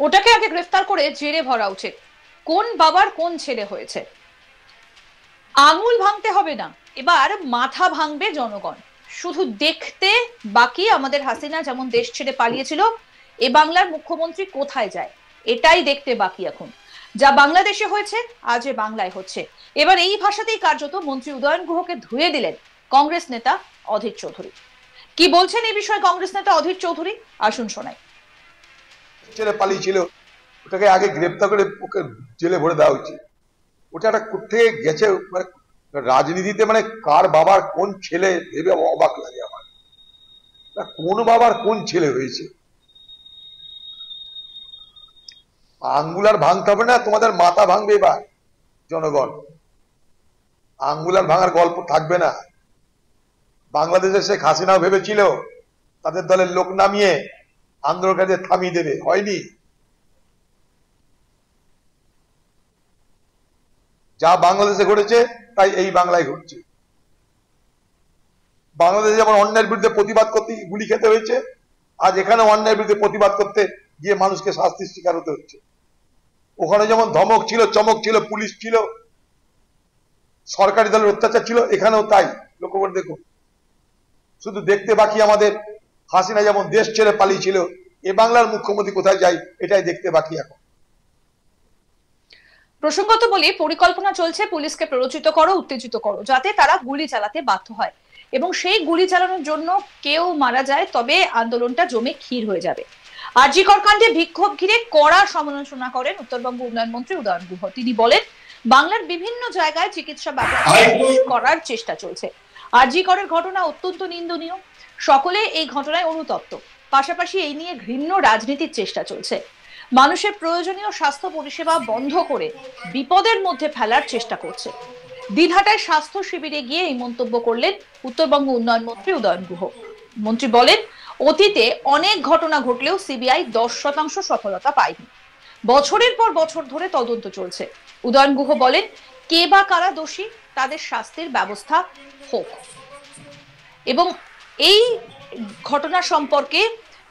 ওটাকে আগে গ্রেফতার করে জেলে ভরা উচিত। কোন বাবার কোন ছেলে হয়েছে? আঙুল ভাঙতে হবে না, এবার মাথা ভাঙবে জনগণ। শুধু দেখতে বাকি আমাদের হাসিনা যেমন দেশ ছেড়ে পালিয়েছিল, এ বাংলার মুখ্যমন্ত্রী কোথায় যায় এটাই দেখতে বাকি। এখন যা বাংলাদেশে হয়েছে আজ এ বাংলায় হচ্ছে। এবার এই ভাষাতেই কার্যত মন্ত্রী উদয়ন গুহকে ধুয়ে দিলেন কংগ্রেস নেতা অধীর চৌধুরী। কি বলছেন এই বিষয়ে কংগ্রেস নেতা অধীর চৌধুরী, আসুন শোনাই। ছেড়ে পালিয়েছিল, ওটাকে আগে গ্রেপ্তার করে ওকে জেলে ভরে দেওয়া উচিত। ওটা একটা কোথেকে গেছে, মানে রাজনীতিতে মানে কার বাবার কোন ছেলে ভেবে অবাক লাগে আমার। কোন বাবার কোন ছেলে হয়েছে? আঙ্গুল আর ভাঙতে হবে না, তোমাদের মাথা ভাঙবে এবার জনগণ। আঙ্গুল আর ভাঙার গল্প থাকবে না। বাংলাদেশে শেখ হাসিনাও ভেবেছিল তাদের দলের লোক নামিয়ে আন্দোলনকারীদের থামিয়ে দেবে, হয়নি। যা বাংলাদেশে ঘটেছে তাই এই বাংলায় ঘটছে। বাংলাদেশে যেমন অন্যায়ের বিরুদ্ধে প্রতিবাদ করতে গুলি খেতে হয়েছে, আজ এখানে অন্যায়ের বিরুদ্ধে প্রতিবাদ করতে গিয়ে মানুষকে শাস্তির শিকার হতে হচ্ছে। ওখানে যেমন ধমক ছিল, চমক ছিল, পুলিশ ছিল, সরকারি দলের অত্যাচার ছিল, এখানেও তাই। লক্ষ্য করে দেখুন, শুধু দেখতে বাকি আমাদের হাসিনা যেমন দেশ ছেড়ে পালিয়েছিল, এ বাংলার মুখ্যমন্ত্রী কোথায় যায় এটাই দেখতে বাকি এখন। প্রসঙ্গত বলি, পরিকল্পনা চলছে পুলিশকে প্ররোচিত করো, উত্তেজিত করো, যাতে তারা গুলি চালাতে বাধ্য হয় এবং সেই গুলি চালানোর জন্য কেউ মারা যায়, তবে আন্দোলনটা জমে ক্ষীর হয়ে যাবে। আরজি কর কাণ্ডে বিক্ষোভ ঘিরে কড়া সমালোচনা করেন উত্তরবঙ্গ উন্নয়ন মন্ত্রী উদয়ন গুহ। তিনি বলেন, বাংলার বিভিন্ন জায়গায় চিকিৎসা ব্যবস্থা করার চেষ্টা চলছে। আরজি করের ঘটনা অত্যন্ত নিন্দনীয়, সকলে এই ঘটনায় অনুতপ্ত। পাশাপাশি এই নিয়ে ঘৃণ্য রাজনীতির চেষ্টা চলছে। মানুষের প্রয়োজনীয় স্বাস্থ্য পরিষেবা বন্ধ করে বিপদের মধ্যে ফেলার চেষ্টা করছে। দিনহাটায় স্বাস্থ্য শিবিরে গিয়ে এই মন্তব্য করলেন উত্তরবঙ্গ উন্নয়ন মন্ত্রী উদয়ন গুহ। মন্ত্রী বলেন, অতীতে অনেক ঘটনা ঘটলেও সিবিআই 10% সফলতা পায়নি। বছরের পর বছর ধরে তদন্ত চলছে। উদয়ন গুহ বলেন, কে বা কারা দোষী তাদের শাস্তির ব্যবস্থা হোক। এবং এই ঘটনা সম্পর্কে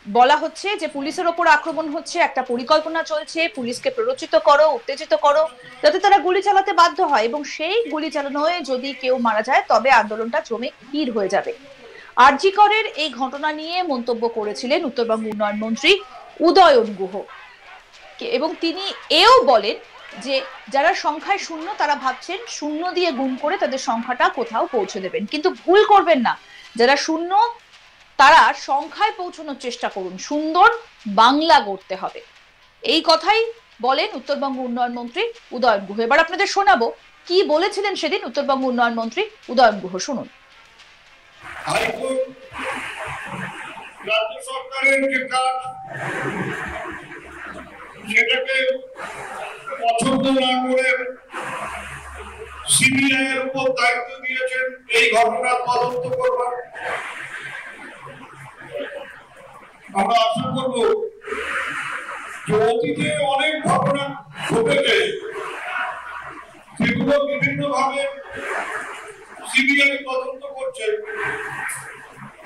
বলা হচ্ছে যে পুলিশের ওপর আক্রমণ হচ্ছে, একটা পরিকল্পনা চলছে, পুলিশকে প্ররোচিত করো, উত্তেজিত করো, যাতে তারা গুলি চালাতে বাধ্য হয় এবং সেই গুলি চালানোয় যদি কেউ মারা যায় তবে আন্দোলনটা জমে ক্ষীর হয়ে যাবে। আরজি করের এই ঘটনা নিয়ে মন্তব্য করেছিলেন উত্তরবঙ্গ উন্নয়ন মন্ত্রী উদয়ন গুহ এবং তিনি এও বলেন যে যারা সংখ্যায় শূন্য তারা ভাবছেন শূন্য দিয়ে গুণ করে তাদের সংখ্যাটা কোথাও পৌঁছে দেবেন, কিন্তু ভুল করবেন না। যারা শূন্য তারা সংখ্যায় পৌঁছানোর চেষ্টা করুন, সুন্দর বাংলা গড়তে হবে। এই কথাই বলেন উত্তরবঙ্গ উন্নয়ন মন্ত্রী উদয়ন গুহ। এবার আপনাদের শোনাবো কি বলেছিলেন সেদিন উত্তরবঙ্গ উন্নয়ন মন্ত্রী উদয়ন গুহ, শুনুন। রাজ্য সরকারের যে কাজ সেটাকে পছন্দ না করে সিবিআই এর উপর দায়িত্ব দিয়েছেন এই ঘটনার তদন্ত করবার। আমরা আশা করব যে অতীতে অনেক ঘটনা ঘটেছে, সেগুলো বিভিন্ন ভাবে সিবিআই তদন্ত করছে।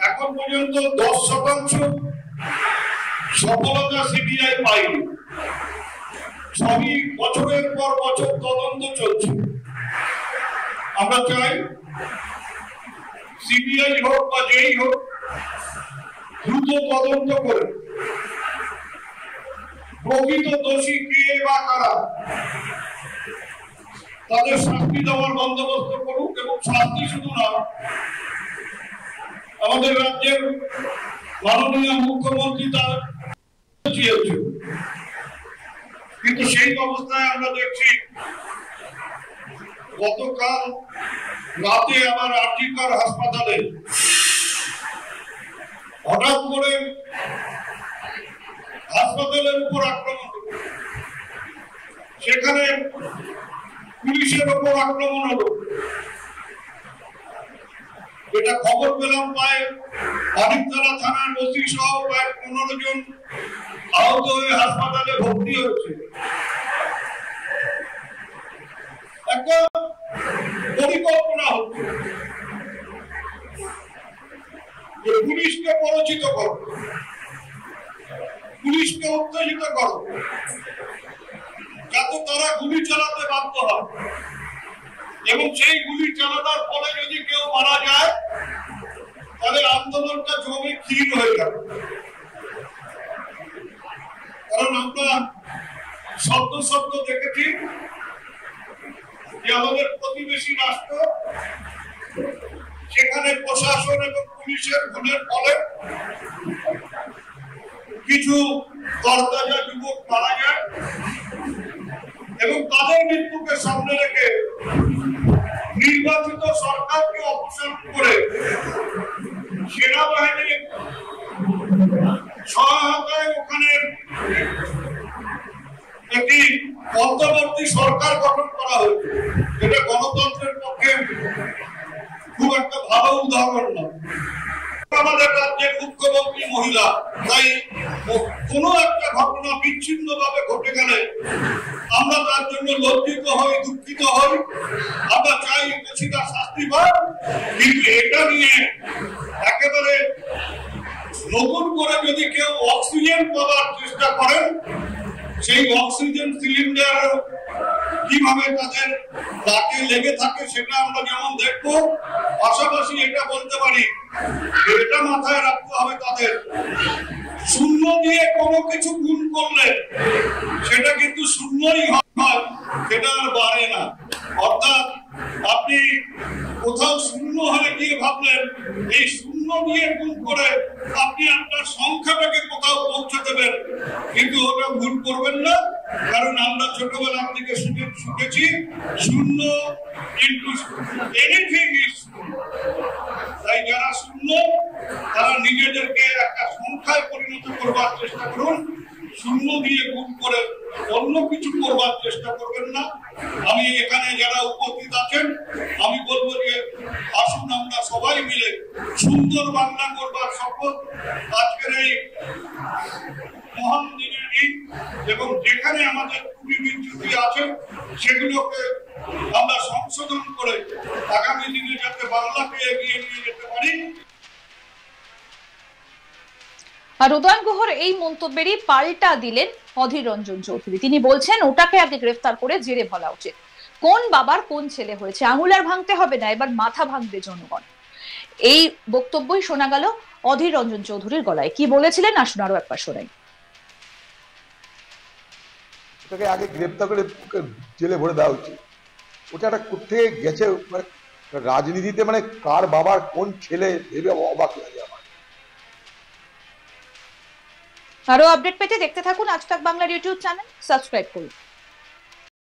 এখন পর্যন্ত 10% সফলতা সিবিআই পায়নি। সবই বছরের পর বছর তদন্ত চলছে। আমরা চাই সিবিআই হোক বা যেই হোক, দ্রুত তদন্ত করে প্রকৃত দোষী কে বা কারা তাদের শাস্তি দেওয়ার বন্দোবস্ত করুক। এবং শাস্তি শুধু না, আমাদের রাজ্যের মাননীয় মুখ্যমন্ত্রী তার চেয়েছে, কিন্তু সেই অবস্থায় আমরা দেখছি গতকাল রাতে আবার আরজি কর হাসপাতালে হঠাৎ করে হাসপাতালের উপর আক্রমণ, সেখানে পুলিশের উপর আক্রমণ হলো। এটা খবর পেলাম প্রায় মানিকতলা থানার ওসি সহ প্রায় 15 জন আহত হয়ে হাসপাতালে ভর্তি হয়েছে। একটা পরিকল্পনা হচ্ছে যে পুলিশকে পরিচিত করো, পুলিশকে উত্তেজিত করো যাতে তারা গুলি চালাতে বাধ্য হয়, এবং সেই গুলি চালানোর ফলে যদি কেউ মারা যায় তাহলে আন্দোলনটা জমে ক্ষীণ হয়ে যাবে। কারণ আমরা শব্দ দেখেছি যে আমাদের প্রতিবেশী রাষ্ট্র, সেখানে প্রশাসন এবং পুলিশের ভুলের ফলে কিছু তরতাজা যুবক মারা যায় এবং তাদের মৃত্যুকে সামনে রেখে নির্বাচিত সরকারকে অপসারণ করে সেনাবাহিনীর সহায়তায় ওখানে একটি অন্তর্বর্তী সরকার গঠন করা হয়েছে। এটা গণতন্ত্রের পক্ষে খুব একটা ভালো উদাহরণ নয়। আমাদের রাজ্যের মুখ্যমন্ত্রী মহিলা, তাই কোনো একটা ঘটনা বিচ্ছিন্ন ভাবে ঘটে গেলে আমরা তার জন্য লজ্জিত হই, দুঃখিত হই, আমরা চাই দোষীরা শাস্তি পাক। কিন্তু এটা নিয়ে একেবারে নতুন করে যদি কেউ অক্সিজেন পাওয়ার চেষ্টা করেন, সেই অক্সিজেন সিলিন্ডার কিভাবে তাদের তাকে লেগে থাকে সেটা আমরা যেমন দেখবো, পাশাপাশি এটা বলতে পারি, এটা মাথায় রাখতে হবে তাদের শূন্য দিয়ে কোনো কিছু গুণ করলে সেটা কিন্তু শূন্যই হয়, সেটা আর বাড়ে না। অর্থাৎ আপনি কোথাও শূন্য হলে গিয়ে ভাবলেন এই শূন্য দিয়ে গুণ করে আপনি আপনার সংখ্যাটাকে কোথাও পৌঁছে দেবেন, কিন্তু ওটা ভুল করবেন না। কারণ আমরা ছোটবেলা থেকে শুনেছি শূন্য ইন্টু এনিথিং ইজ। তাই যারা শূন্য তারা নিজেদেরকে একটা সংখ্যায় পরিণত করবার চেষ্টা করুন, শূন্য দিয়ে গুণ করে অন্য কিছু করবার চেষ্টা করবেন না। আমি এখানে যারা উপস্থিত আছেন আমি বলবো যে আসুন আমরা সবাই মিলে সুন্দর বাংলা করবার শপথ আজকের এই মহান দিনে নিই, এবং যেখানে আমাদের ত্রুটি বিচ্যুতি আছে সেগুলোকে আমরা সংশোধন করে আগামী দিনে যাতে বাংলাকে এগিয়ে নিয়ে যেতে পারি। আর উদয়ন গুহর এই মন্তব্যেরই পাল্টা দিলেন অধীর রঞ্জন চৌধুরী। তিনি বলছেন ওটাকে আগে গ্রেফতার করে জেরে ফেলা উচিত। কোন বাবার কোন ছেলে হয়েছে, আঙুল আর ভাঙতে হবে না, এবার মাথা ভাঙবে জনগণ। এই বক্তব্যই শোনা গেল অধীর রঞ্জন চৌধুরীর গলায়। কি বলেছিলেন আসুন আরো একবার শোনাই। ওটাকে আগে গ্রেফতার করে জেলে ভরে দেওয়া উচিত। ওটা একটা কোথেকে গেছে, মানে রাজনীতিতে মানে কার বাবার কোন ছেলে ভেবে অবাক লাগে আমার। আরো আপডেট পেতে দেখতে থাকুন আজ তাক বাংলার ইউটিউব চ্যানেল, সাবস্ক্রাইব করুন।